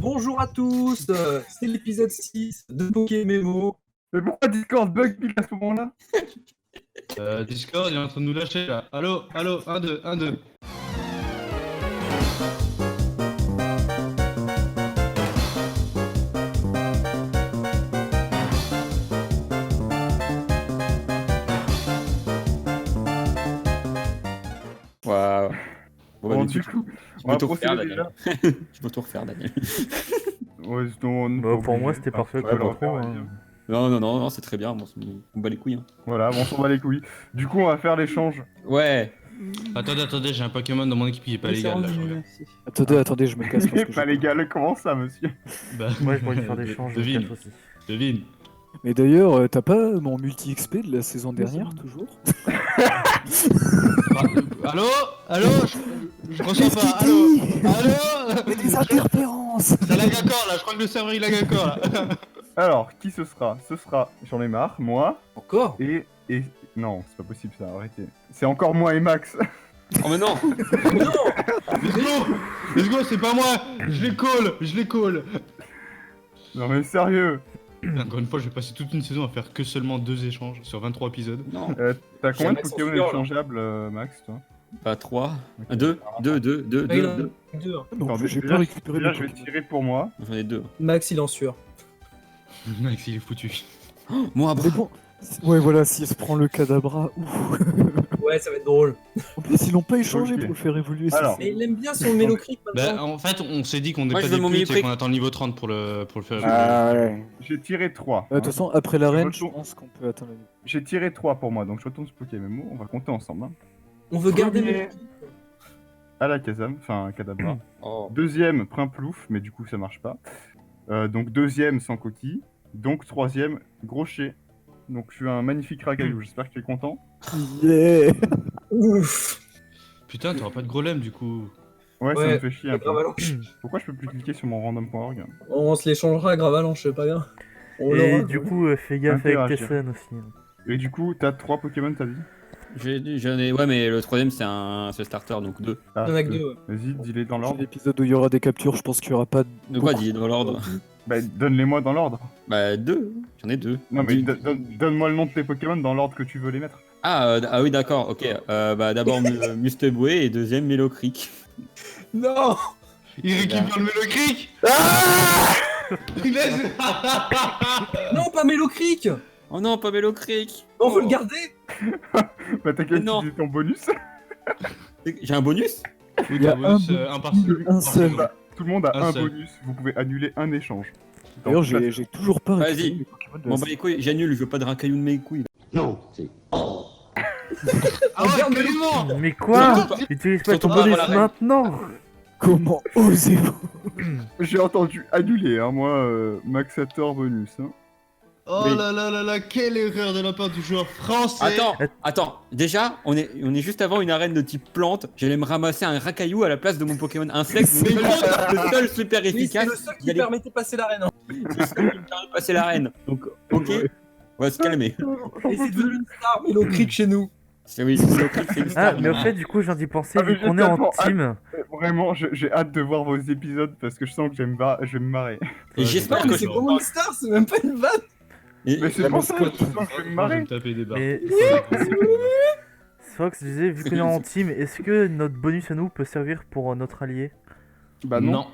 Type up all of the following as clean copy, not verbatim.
Bonjour à tous, c'est l'épisode 6 de Pokémon. Mais pourquoi Discord bug pile à ce moment-là? Discord, il est en train de nous lâcher là. Allo, 1, 2, 1, 2. Waouh. Bon, du coup, on va procéder déjà. Je peux tout refaire, Daniel. Ouais, non, Bah, pour moi, c'était parfait, ouais, pas trop. Non, c'est très bien. Bon, on bat les couilles. Hein. Voilà, bon, on s'en bat les couilles. Du coup, on va faire l'échange. Ouais. Attendez, j'ai un Pokémon dans mon équipe qui est pas légal là. je regarde. Attendez, je me casse. parce que Pas j'ai- légal, comment ça, monsieur? Bah, Moi, je pourrais faire des changes, je Devine. casse aussi. devine. Mais d'ailleurs, t'as pas mon multi-XP de la saison dernière, toujours? Allo, je reçois pas. Allo. Mais des interférences! Ça lag encore là, je crois que le serveur il lag encore là. Alors, qui ce sera? Ce sera, j'en ai marre, moi, Encore? et... Non, c'est pas possible ça, arrêtez. C'est encore moi et Max. Oh, mais non. Let's go, c'est pas moi. Je les call. Non mais sérieux. Encore une fois, je vais passer toute une saison à faire que seulement 2 échanges sur 23 épisodes. Non. T'as combien de Max en Pokémon sueur, là. échangeables, Max, toi? Pas 3. Ok. 2. Ah, il en a 2. Donc j'ai déjà, pas récupéré Déjà, mes je vais Pokémon. tirer pour moi. J'en ai 2. Max, il en sueur. Max, il est foutu. Moi, Mais bon, ouais, voilà, si elle se prend le cadabra, ouf. Ouais, ça va être drôle. En plus, ils l'ont pas échangé Ok. pour le faire évoluer. ça, Alors. Mais il aime bien son Mélocric Bah, maintenant. en fait, on s'est dit qu'on n'est Moi, pas je veux des mon putes et Mimiprick. qu'on attend le niveau 30 pour le faire. ouais. J'ai tiré 3. De toute façon, après l'arène, je retourne. pense qu'on peut atteindre la vie. J'ai tiré 3 pour moi, donc je retourne sur Pokémon. On va compter ensemble. Hein. On veut garder premier. Mélocric. À la Kazam, enfin Kadabra. Oh. Deuxième, Primplouf, mais du coup ça marche pas. Donc deuxième, sans coquille. Donc troisième, Grochet. Donc je suis un magnifique racaillou, j'espère que tu es content. Yeah! Ouf. Putain, t'auras pas de Grolem du coup. Ouais, ça Ouais, me fait chier un peu. Gravalanche. Pourquoi je peux plus cliquer sur mon random.org? On se l'échangera, Gravalanche, c'est pas bien. On Et l'aura. du coup, fais gaffe avec Interagir. Tesson aussi. Et du coup, t'as 3 Pokémon, t'as dit? J'en ai. Ouais, mais le troisième, c'est le starter, donc 2. Ah, Il y en a que deux. 2. Ouais. Vas-y, dis-les dans C'est l'ordre. l'épisode où il y aura des captures, je pense qu'il y aura pas de. De quoi, dis dans l'ordre? Bah, donne-les-moi dans l'ordre. Bah, 2. J'en ai 2. Non, mais donne-moi le nom de tes Pokémon dans l'ordre que tu veux les mettre. Ah oui, d'accord, ok. Bah, d'abord Musteboué et deuxième Mélocric. Non. Il récupère le Mélocric. Non, pas Mélocric. Oh non, pas Mélocric. On veut le garder. Bah, t'as qu'à Non. utiliser ton bonus. J'ai un bonus? Oui, Il y a t'as bonus, un un par un seul. seconde. Tout le monde a Un un seul. bonus, vous pouvez annuler un échange. D'ailleurs, Donc, j'ai toujours pas Vas-y. récupéré mes Pokémon de la Bon, bah les couilles, j'annule, je veux pas de racaillou de mes couilles. Ah ouais, carrément. Mais quoi? Surtout pas- Utilise pas ton surtout pas bonus avant la reine. maintenant! Comment osez-vous? J'ai entendu annuler, hein, moi, Maxator bonus. Hein. Oh Oui. là, quelle erreur de la part du joueur français. Attends, déjà, on est juste avant une arène de type plante. J'allais me ramasser un racaillou à la place de mon Pokémon insecte. Le seul super Oui, c'est efficace. le seul qui d'aller- permettait de passer l'arène. le seul qui me permet de passer l'arène. Donc, ok, on va se calmer. Et c'est devenu une star Mélocric chez nous. Oui, Mélocric, c'est une Ah, star. mais au fait, du coup, j'ai pensé, Ah, mais vu qu'on j'ai est en tellement team. Vraiment, j'ai hâte de voir vos épisodes parce que je sens que je vais me marrer. Et j'espère Mais que c'est je. vraiment une star, c'est même pas une vanne. Et- Mais c'est pour ça que je sens que je vais me Je vais marrer. me taper des barres. Mais Fox disait, vu qu'on est en team, est-ce que notre bonus à nous peut servir pour notre allié? Bah non. Non,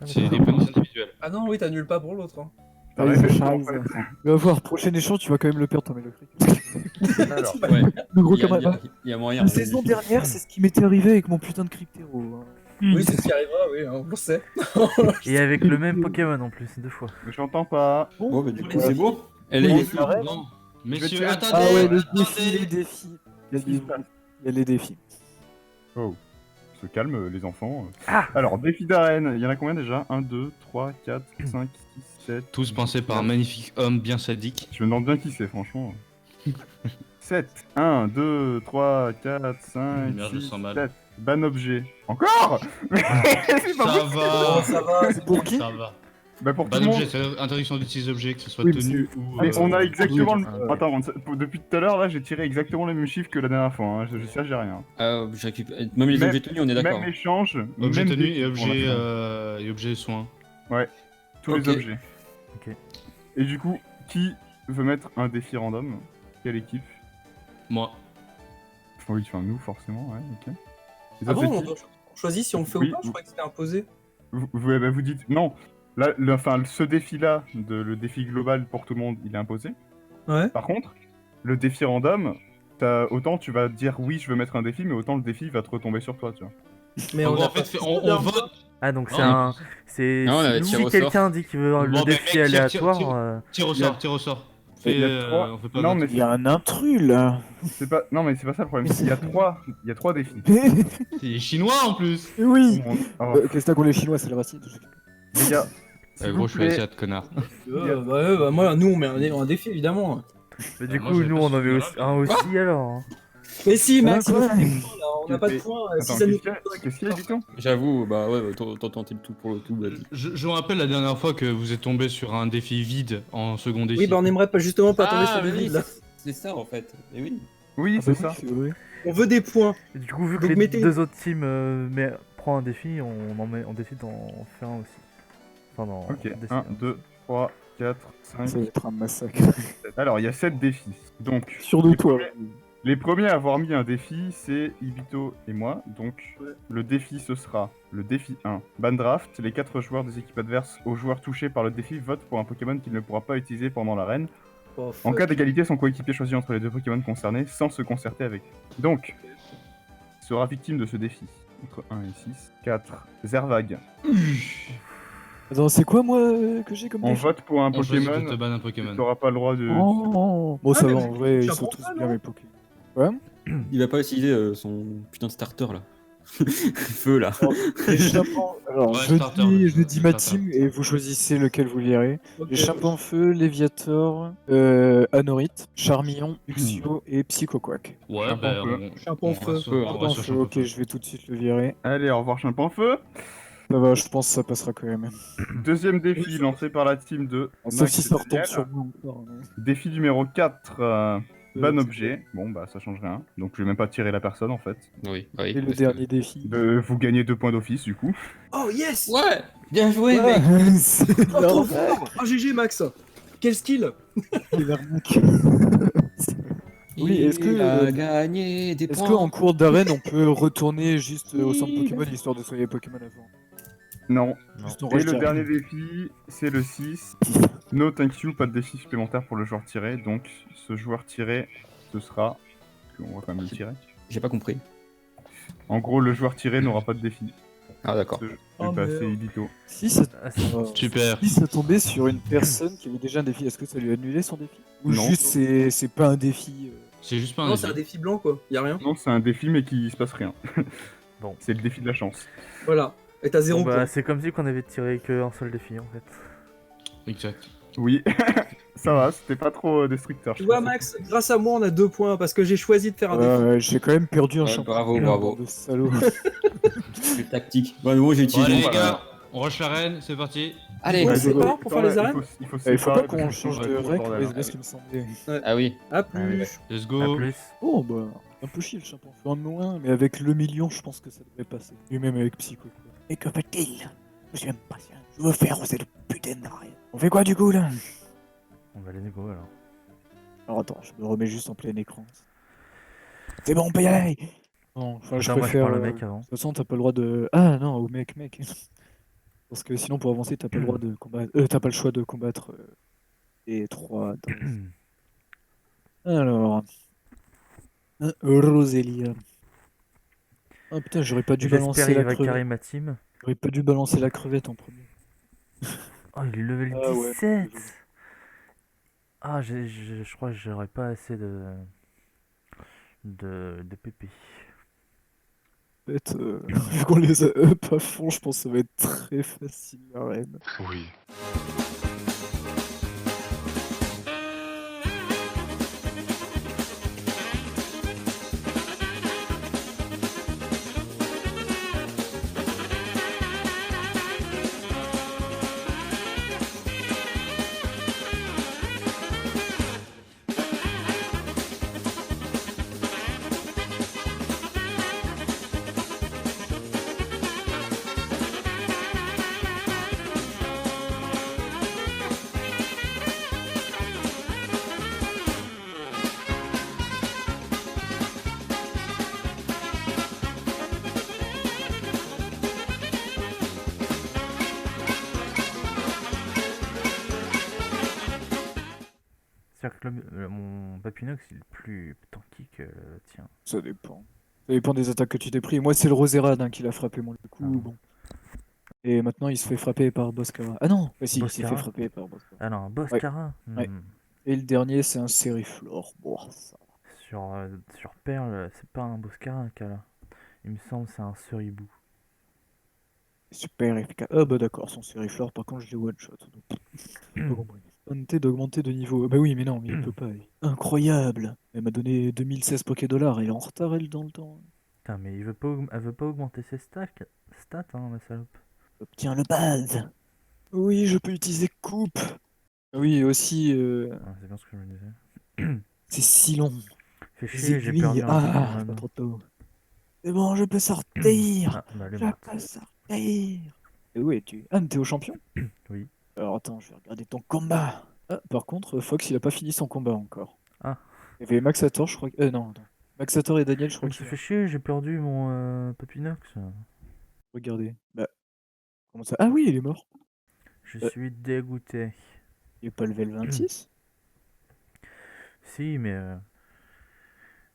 c'est des bonus individuels. Ah non, oui, t'annules pas pour l'autre. Hein. T'as Ah, raison, ils en ont fait. Va voir, prochain échange, tu vas quand même le perdre, ton Mélocric. Alors, Ouais, Le gros il y a- camarade. il y a moyen. La saison dernière, c'est ce qui m'était arrivé avec mon putain de Cryptéro. hein. Oui, c'est ce qui arrivera, oui, on le sait. Et avec le même Pokémon en plus, 2 fois. mais j'entends pas. Bon, bah du coup, c'est beau. Elle Oui, est. c'est vrai. Non, Je messieurs, vais tirer- attendez. Ah ouais, les attendez. défis, les défis. Il y a les défis. Oh, se calme les enfants. Ah. Alors, défi d'arène, il y en a combien déjà 1, 2, 3, 4, 5, 6, 7. Tous pensés par un magnifique homme bien sadique. Je me demande bien qui c'est, franchement. 7. 1, 2, 3, 4, 5, Merde, je 6, sens mal. 7. Ban objet. Encore. Mais c'est pas Ça possible. va, Ça va, c'est Pour qui? ça va. Bah pour tout Pas le monde. d'objet, c'est interdiction d'utiliser objet, que ce soit Oui, mais tenu ou. Mais on a exactement le... Ah, Attends, depuis tout à l'heure, là, j'ai tiré exactement les mêmes chiffres que la dernière fois. Hein. Ça, j'ai rien. Je récupère. Même les Même- objets tenus, on est d'accord. Même échange. Objet même tenu défi et pour objet, l'instant. et objet soin. Tous Ok. les objets. Ok. Et du coup, qui veut mettre un défi random? Quelle équipe? Moi. Oui, enfin nous forcément, ouais, ok. Et Ah toi, bon, c'est qui? on choisit si on le fait Oui, ou pas? Je crois que c'était imposé. Vous dites non. Là, ce défi-là, le défi global pour tout le monde, il est imposé. Ouais. Par contre, le défi random, autant tu vas dire oui, je veux mettre un défi, mais autant le défi va te retomber sur toi, tu vois. Mais En on gros, a en fait, pas on vote. Ah, donc c'est Non, un. C'est. Non, on avait Si tiré au quelqu'un dit qu'il veut Bon, le bah, défi mec, tire, aléatoire. Tire au Il y a- sort, tire au sort. Il y a Fais, trois- on fait pas Non, vote. mais Il y a un intrus là. c'est pas. Non, mais c'est pas ça le problème. Il y a trois défis. C'est les Chinois en plus. Oui. Oh, Qu'est-ce que t'as contre les Chinois, c'est le racisme. les gars, s'il Gros, vous je suis plaît, asiate, connard. Bah, moi, nous, on met un défi, évidemment. Mais du Moi, coup, j'avais nous pas on en ce met souvenir-là, aussi, un aussi alors. Mais si, Max, Ah, il nous quoi fait des points, là, on n'a pas de Mais- points. Si Attends, ça nous qu'est-ce qu'il y a, du tout? J'avoue, bah ouais, t'en tentais le tout pour le tout, vas-y. Je vous rappelle la dernière fois que vous êtes tombé sur un défi vide en second défi. Oui, bah on aimerait pas justement pas tomber sur mais des oui, vides, là. c'est ça en fait. Et oui. Oui, Ah, c'est bah ça. oui, vrai. On veut des points. Et du coup, vu que Donc, les mettez- deux autres teams prend un défi, on décide d'en faire un aussi. Enfin, Ok, on décide 1, 2, 3, 4, 5, Ça va être un massacre. 7. Alors, il y a 7 défis. Donc, Sûr de les toi. Les premiers à avoir mis un défi, c'est Ibito et moi. Donc, le défi, ce sera le défi 1. Ban draft, les 4 joueurs des équipes adverses aux joueurs touchés par le défi votent pour un Pokémon qu'il ne pourra pas utiliser pendant l'arène. Oh, En fuck. cas d'égalité, son coéquipier choisit entre les deux Pokémon concernés sans se concerter avec. Donc, il sera victime de ce défi. Entre 1 et 6. 4. Zervag. Attends, c'est quoi moi que j'ai comme On défi vote pour un On choisit de te Pokémon. ban un Tu Pokémon. n'auras pas le droit de. Oh. Bon, ça mais va, vous en êtes vrai, ils un sont bon tous fan, bien non mes Pokémon. Il va pas utiliser son putain de starter là. Feu là. Les Chapons- Alors, Ouais, je starter, dis, ouais, je dis ma starter. team et vous choisissez lequel vous lirez. Ok. Les Chapin-Feu, Léviator, Anorite, Charmillon, Luxio et Psychoquack. Ouais, Chien bah feu. on. Chien on feu. reste sur- on reste sur Chapin-Feu, Chien ok, feu. je vais tout de suite le virer. Allez, au revoir, Chien-Pan-Feu. Ça va, je pense que ça passera quand même. Deuxième défi lancé par la team de. Sauf si Max ça et retombe Daniel. sur moi encore. hein. Défi numéro 4, ban Euh, objet. Bon, bah ça change rien. Donc je vais même pas tirer la personne en fait. Oui, bah oui. Et le parce que- dernier défi. Vous gagnez 2 points d'office du coup. Oh, yes. Ouais, bien joué Ouais, mec. c'est Oh, trop normal, fort. Oh, GG, Max. Quel skill. c'est l'arnaque. Oui, est-ce que, Il a gagné des Est-ce points. qu'en cours d'arène, on peut retourner juste au centre Pokémon histoire de soigner les Pokémon avant Non. Juste on Et rush le direct. dernier défi, c'est le 6. No thank you, pas de défi supplémentaire pour le joueur tiré. Donc ce joueur tiré, ce sera. On va quand même le tirer. J'ai pas compris. En gros, le joueur tiré n'aura pas de défi. Ah d'accord. Je vais Oh, passer merde. Ibito. Si ça, Ah, c'est- Super. si ça tombait sur une personne qui avait déjà un défi, est-ce que ça lui annulait son défi Ou Non. juste c'est pas un défi C'est juste pas un Non, c'est un défi. défi blanc, quoi. Y a rien. Non, c'est un défi, mais qui se passe rien. Bon. C'est le défi de la chance. Voilà. Et t'as 0 Bon, bah, points. c'est comme si qu'on avait tiré qu'un seul défi en fait. Exact. Oui, ça va, c'était pas trop destructeur. Tu je vois, trouve. Max, grâce à moi, on a 2 points parce que j'ai choisi de faire un défi. J'ai quand même perdu un Ouais, champion. bravo, bravo. De salaud. C'est tactique. Bon, moi j'ai Bon, utilisé. allez, les voilà. gars, on rush l'arène, c'est parti. Allez. Ouais, Ouais, c'est faut- pas pour faire les arènes Il faut Il faut pas séparer qu'on parce que change sinon, de ça va être règle, trop mais bordel. c'est ce qui me semblait. Ah oui. À plus. Allez. Let's A go. plus. Oh bah, un peu chier le champion. Fait un moins, mais avec le million, je pense que ça devrait passer. Et même avec Psycho. Quoi. Et que fait-il Je n'aime pas ça. Je veux faire cette putain d'arène. On fait quoi du coup là On va aller go alors. Alors attends, je me remets juste en plein écran. C'est bon, on peut y aller. Non, enfin, je Attends, moi je préfère. parle au De mec avant. toute façon, t'as pas le droit de. Ah non, au mec. Parce que sinon, pour avancer, t'as pas le droit de combattre. T'as pas le choix de combattre les trois. Alors. Rosélia. Ah putain, j'aurais pas dû J'espère balancer il la va carrer crevette. ma team. J'aurais pas dû balancer la crevette en premier. Oh, il est level Ah ouais. 17. Ah, je crois que j'aurais pas assez de PP. En fait, vu qu'on les a up à fond, je pense que ça va être très facile la reine. Oui. C'est-à-dire que mon Papinox il est plus tanky que le tien. Ça dépend. Ça dépend des attaques que tu t'es pris. Moi, c'est le Roserad hein, qui l'a frappé, moi, du coup, Ah. bon. Et maintenant, il se fait frapper par Boscara. Ah non, bah si, il s'est fait Boscara frapper par Boscara. Ah non, Boss Ouais. Cara Ouais. Et le dernier, c'est un Sériflore. Bon, ça va. Sur Perle, c'est pas un Boscara qu'elle a. Il me semble que c'est un Suribou. Super efficace. Ah bah d'accord, son Sériflore, par contre, je l'ai one-shot. Donc, pas compris. Tenter d'augmenter de niveau. Bah oui, mais non, mais il peut pas. Incroyable! Elle m'a donné 2016 Poké-Dollars. Elle est en retard, elle, dans le temps. Putain, mais elle veut pas augmenter ses stats hein, la salope. Obtiens le base. Oui, je peux utiliser coupe. Oui, et aussi, Ah, c'est bien ce que je me disais. c'est si long. Fais Les chier, j'ai perdu aiguilles. un Ah, Pokémon. pas trop tôt. C'est bon, je peux sortir. Ah, bah elle est Je morte. peux sortir. Et où es-tu? Ah, mais t'es au champion? Oui. Alors attends, je vais regarder ton combat. Ah, par contre, Fox, il a pas fini son combat encore. Ah. Il y avait Maxator, je crois. Non, attends. Maxator et Daniel, je Ça crois me qu'ils fait chier, j'ai perdu mon Papinox. Regardez. Bah, comment ça? Ah oui, il est mort. Je Euh. suis dégoûté. Il est pas level 26? Si, mais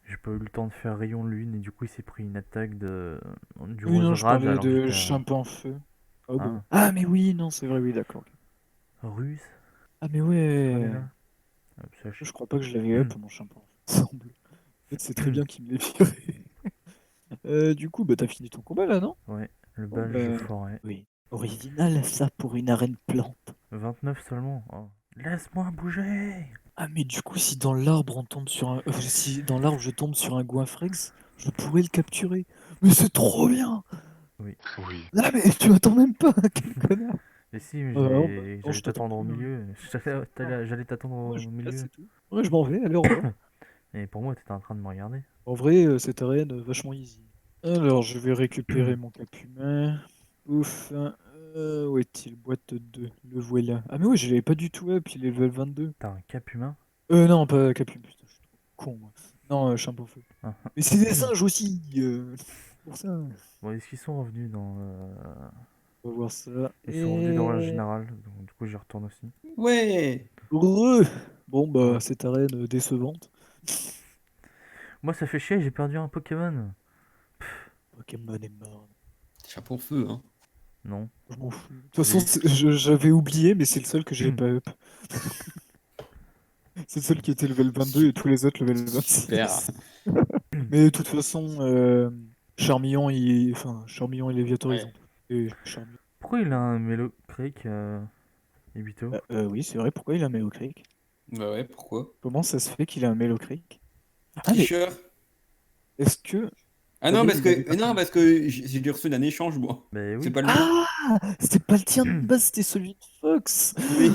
j'ai pas eu le temps de faire rayon lune et du coup il s'est pris une attaque du Oui, non, je Roserad parlais alors que de j'étais Chimpanzé feu. Ah bon. Ah. Ah, mais oui, non, c'est vrai, oui, d'accord. Ruse. Ah, mais On est ouais. là. Hop, ça, Je crois pas que je l'avais up mon chimpanzé. Semble. En fait, c'est très bien qu'il me l'ait viré. Du coup, bah t'as fini ton combat là, non? Ouais, le Bon, badge bah, forêt. oui. Original ça pour une arène plante. 29 seulement. Oh. Laisse-moi bouger. Ah mais du coup si dans l'arbre on tombe sur un... si dans l'arbre je tombe sur un Goinfrex, je pourrais le capturer. Mais c'est trop bien! Oui. Ah mais tu m'attends même pas, quel connard! Mais si, mais non, j'allais je t'attends t'attendre au plus, hein. milieu. J'allais t'attendre Moi au je me casse, milieu. c'est tout. Ouais, je m'en vais, allez au revoir. Et pour moi, t'étais en train de me regarder. En vrai, cette arène, vachement easy. Alors, je vais récupérer mon cap humain. Ouf. Où est-il? Boîte 2. Le voilà. Ah mais ouais, je l'avais pas du tout up, il est level 22. T'as un cap humain? Non, pas cap humain, putain, je suis trop con, moi. Non, chimpanzé feu. Ah. Mais c'est des singes aussi, pour ça. Bon, est-ce qu'ils sont revenus dans... On va voir ça. Ils sont revenus dans la générale, donc du coup j'y retourne aussi. Ouais. Heureux. Bon, bah, Ouais. cette arène décevante. Moi ça fait chier, j'ai perdu un Pokémon. Pokémon est mort. Chapeau feu, hein. Non. Je m'en fous. De toute façon, j'avais oublié, mais c'est le seul que j'ai pas up. C'est le seul qui était level 22 et tous les autres level 26. Super. Mais de toute façon, Charmillon, Charmillon et Léviator, Ouais. ils ont tout. Et Charmillon. Pourquoi il a un Mélocreek, Ibito? Oui, c'est vrai, pourquoi il a un Mélocreek? Bah ouais, pourquoi? Comment ça se fait qu'il a un Mélocreek? Ah, mais Tricheur. est-ce que. Ah non, Daniel, parce il avait que, pas non, fait. parce que j'ai reçu d'un échange, moi. Bah oui. C'est pas le mien. Ah! C'était pas le tien de base, c'était celui de Fox! Oui.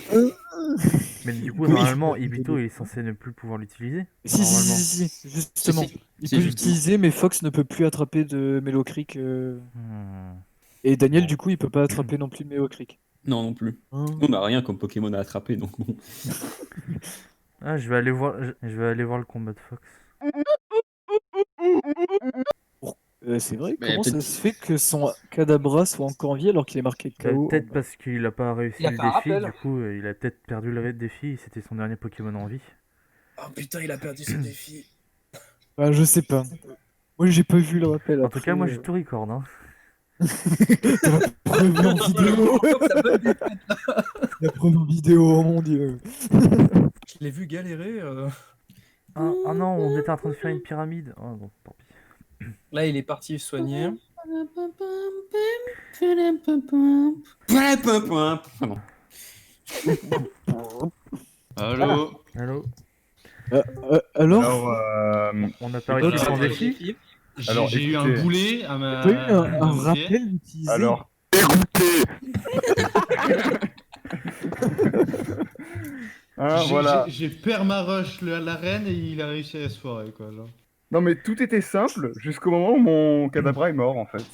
Mais du coup, Oui. normalement, Ibito il est censé ne plus pouvoir l'utiliser. Normalement. Si, justement. Si, Il si, peut justement. l'utiliser, mais Fox ne peut plus attraper de Mélocreek. Hmm. Et Daniel, Bon. du coup, il peut pas attraper non plus de Mélocreek. Non, non plus. Hein. On a rien comme Pokémon à attraper, donc bon. Ah, je vais aller voir le combat de Fox. C'est vrai, Mais comment ça peut-être se fait que son Kadabra soit encore en vie alors qu'il est marqué Bah, KO? peut-être parce qu'il a pas réussi Il a le fait un défi, rappel. du coup, il a peut-être perdu le défi, et c'était son dernier Pokémon en vie. Oh putain, il a perdu son défi. Bah, je sais pas. Moi, j'ai pas vu le rappel. En tout cas, moi après, j'ai tout record, hein. T'as la preuve en vidéo. La preuve en vidéo, oh mon dieu. Je l'ai vu galérer. Ah non, on était en train de faire une pyramide. Oh bon, tant pis. Là, il est parti soigner. Pardon. Allô. Allô? Alors, On n'a pas réussi son défi? Alors, J'ai eu un écoutez. boulet à ma. t'as eu un à mon pied. rappel utilisé? Alors, hein, voilà. J'ai perma-rush l'arène et il a réussi à se foirer, quoi. Genre. Non mais tout était simple jusqu'au moment où mon Kadabra est mort en fait.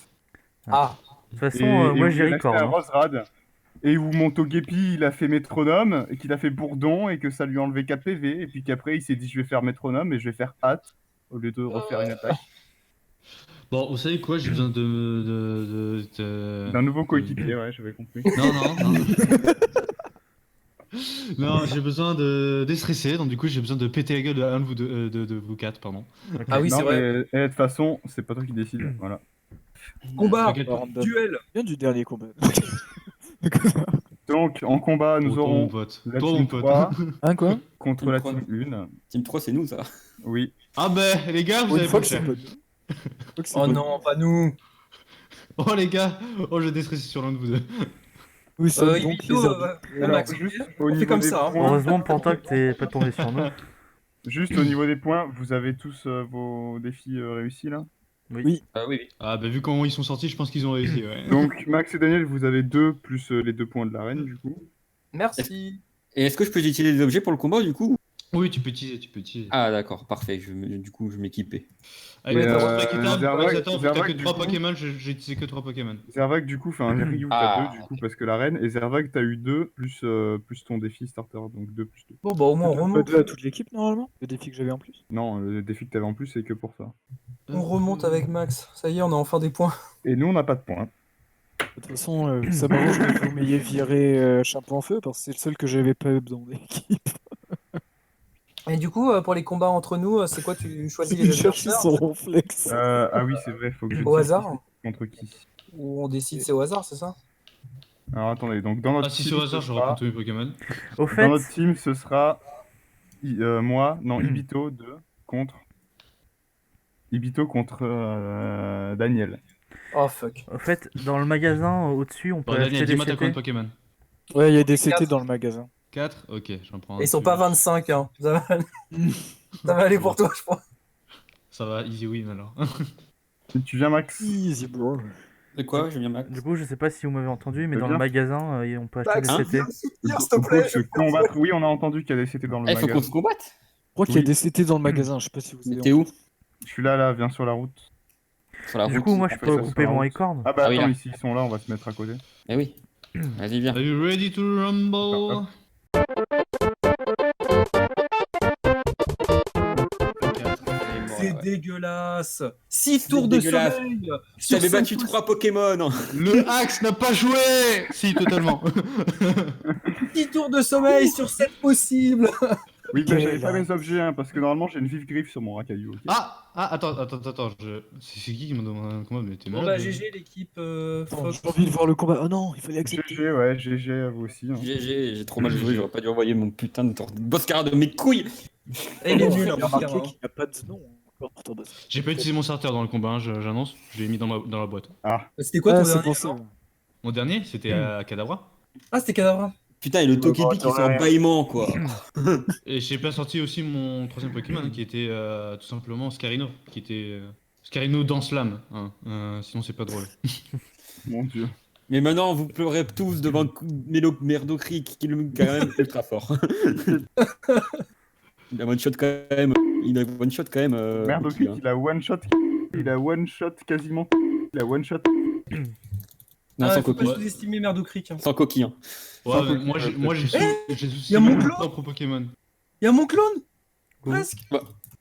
Ah, De toute façon, Et moi où j'ai il a record. fait un Hein. Roserad. Et où mon Togepi il a fait métronome et qu'il a fait bourdon et que ça lui a enlevé 4 PV. Et puis qu'après il s'est dit je vais faire métronome et je vais faire hâte au lieu de refaire une attaque. Bon, vous savez quoi, j'ai besoin D'un nouveau coéquipier, ouais, j'avais compris. Non, non, non. Non, j'ai besoin de déstresser, donc du coup j'ai besoin de péter la gueule de un de vous, de vous quatre, pardon. Ah oui, Non, c'est vrai. mais de toute façon, c'est pas toi qui décide. Voilà. Combat, T'inquiète pas. Random. duel. Bien du dernier combat. Donc, en combat, nous Toi, mon aurons pote. la Toi, team mon pote. 3 Hein, quoi? contre Team la 3. team 1. Team 3, c'est nous, ça. Oui. Ah ben, les gars, vous Pour une avez fois pas que c'est cher. pas nous. Une fois que c'est Oh pas non, pas nous. Oh les gars, oh je déstresse sur l'un de vous deux. nous. Nous sommes donc Ibito, les arbitres. Alors, Max, juste on au fait niveau comme des ça, hein. points, Heureusement, Panta, que t'es pas tombé sur nous. juste au niveau des points, vous avez tous vos défis réussis là. Ah oui, oui. Ah bah vu comment ils sont sortis, je pense qu'ils ont réussi, ouais. Donc, Max et Daniel, vous avez 2 plus les 2 points de l'arène du coup. Merci. Et est-ce que je peux utiliser des objets pour le combat, du coup? Oui, tu peux utiliser, tu peux utiliser. Ah, d'accord, parfait. Du coup, je m'équipais. Allez, Et, t'as droit de équitable, Zervac- attends, t'as Zervac, que du 3 coup- Pokémon, j'ai utilisé que 3 Pokémon. Zervac, du coup, enfin, Ryu, Ah. t'as 2 du coup, parce que l'arène. Et Zervac, t'as eu 2 plus ton défi starter, donc 2 plus 2. Bon, bah au moins on Pas remonte. deux à toute l'équipe normalement. Le défi que j'avais en plus. Non, le défi que t'avais en plus, c'est que pour ça. On remonte avec Max. Ça y est, on a enfin des points. Et nous, on n'a pas de points. De toute façon, ça m'arrange que vous m'ayez viré Chapeau en feu parce que c'est le seul que j'avais pas up dans l'équipe. Et du coup, pour les combats entre nous, c'est quoi? Tu choisis Il les cherche adversaires son réflexe. Ah oui, c'est vrai, faut que je au dise hasard? contre qui. Ou on décide c'est au hasard, c'est ça? Alors attendez, donc dans notre Ah si team, c'est au hasard, ce je sera- reprends tous mes Pokémon. Au dans fait, notre team, ce sera moi, non, Ibito contre Daniel. Oh fuck. dans le magasin au-dessus, on peut Bon, acheter Daniel, des dis-moi t'as combien de CT. Pokémon? Ouais, il y a des CT Quatre. dans le magasin. 4? Ok, j'en prends un. Et ils sont pas 25, hein. Ça va aller, ça va aller pour toi, je pense. Ça va, easy win alors. Tu viens, Max? Easy bro. De quoi? Je viens Max. Du coup, je sais pas si vous m'avez entendu, mais C'est dans bien. le magasin, on peut acheter Max, des Hein CT. viens me soutenir, s'il te On plaît. peut se combattre. Oui, on a entendu qu'il y a des CT dans le Eh, faut qu'on magasin. se combatte. Je crois qu'il y a Oui. des CT dans le magasin, je sais pas si vous avez. T'es où? Je suis là, viens sur la route. Sur la Du route. coup, moi, je on fait peux ça couper sur la mon route. acorn. Ah bah Ah oui, attends, là. ici ils sont là, on va se mettre à côté. Eh oui. Vas-y, viens. Are you ready to rumble? C'est dégueulasse. 6 C'est tours de dégueulasse. sommeil. Je t'avais battu 3 Pokémon. Le Axe n'a pas joué! Si, totalement. 6 tours de sommeil sur 7 possibles. Oui, Quel mais j'avais pas là. mes objets, hein, parce que normalement j'ai une vive griffe sur mon racaillou. ok. Attends, c'est qui m'a demandé un combat? Mais t'es Bon malade. bah toi. GG l'équipe Attends, Fox. j'ai envie de voir le combat. Oh non, il fallait accepter. GG, ouais, GG à vous aussi. hein. J'ai trop mal joué, j'aurais pas dû envoyer mon putain de Boscara de mes couilles. Et il est Oh, nul, j'ai hein, remarqué Boscara, hein. qu'il n'y a pas de nom encore pour ton boss. J'ai pas utilisé mon starter dans le combat, hein, j'annonce. Je l'ai mis dans la boîte. C'était quoi ton c'est dernier? pour ça. Mon dernier, c'était à Kadabra. Ah, c'était Cadavra. Putain, et le Togepi qui fait un bâillement, quoi. Et j'ai pas sorti aussi mon troisième Pokémon, qui était tout simplement Scarino. Qui était Scarino dans Slam. Hein. Sinon, c'est pas drôle. Mon dieu. Mais maintenant, vous pleurez tous devant Merdocreek, qui est quand même ultra fort. Il a one shot quand même. Merde, Oki, hein. il a one shot. Il a one shot quasiment. Il a one shot. Non, Ah, sans faut pas coquille. sous-estimer Merdocreek. Sans coquille. Hein. Ouais, Sans mais Pokémon. moi j'ai y a mon mon clone propre Pokémon. Y'a mon clone. Ouh. Presque.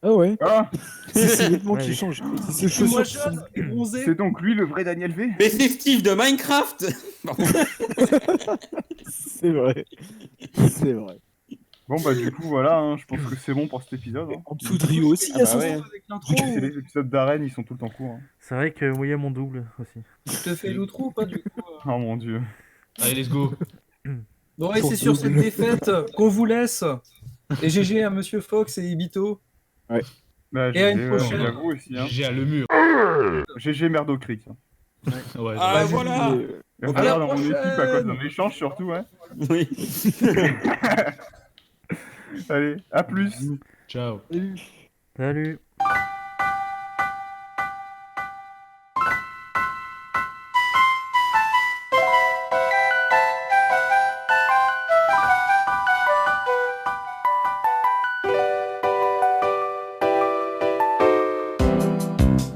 Ah ouais. Ah, C'est ses vêtements Ouais, qui oui. changent. C'est ses Je suis moins chaussures qui jeune sont. et bronzé. c'est donc lui le vrai Daniel V. Mais c'est Steve de Minecraft. C'est vrai. C'est vrai. Bon bah du coup voilà, hein, je pense que c'est bon pour cet épisode. hein. En dessous de Rio aussi, il y Ah a bah son ouais. Avec l'intro, C'est les épisodes d'arène, ils sont tout le temps courts. hein. C'est vrai que vous voyez mon double aussi. je te fais l'outro ou pas du coup Oh mon dieu. Allez, let's go. Bon, et c'est sur cette défaite qu'on vous laisse. Et GG à Monsieur Fox et Ibito. Bah, Et à une GG, prochaine. à vous aussi. Hein. GG à le mur. GG Merdocreek. Hein. Ouais, Ah, voilà. voilà. Et À la voilà, dans mon équipe à cause prochaine. d'un échange surtout, ouais. Oui. Allez, à plus. Ciao. Salut. Salut.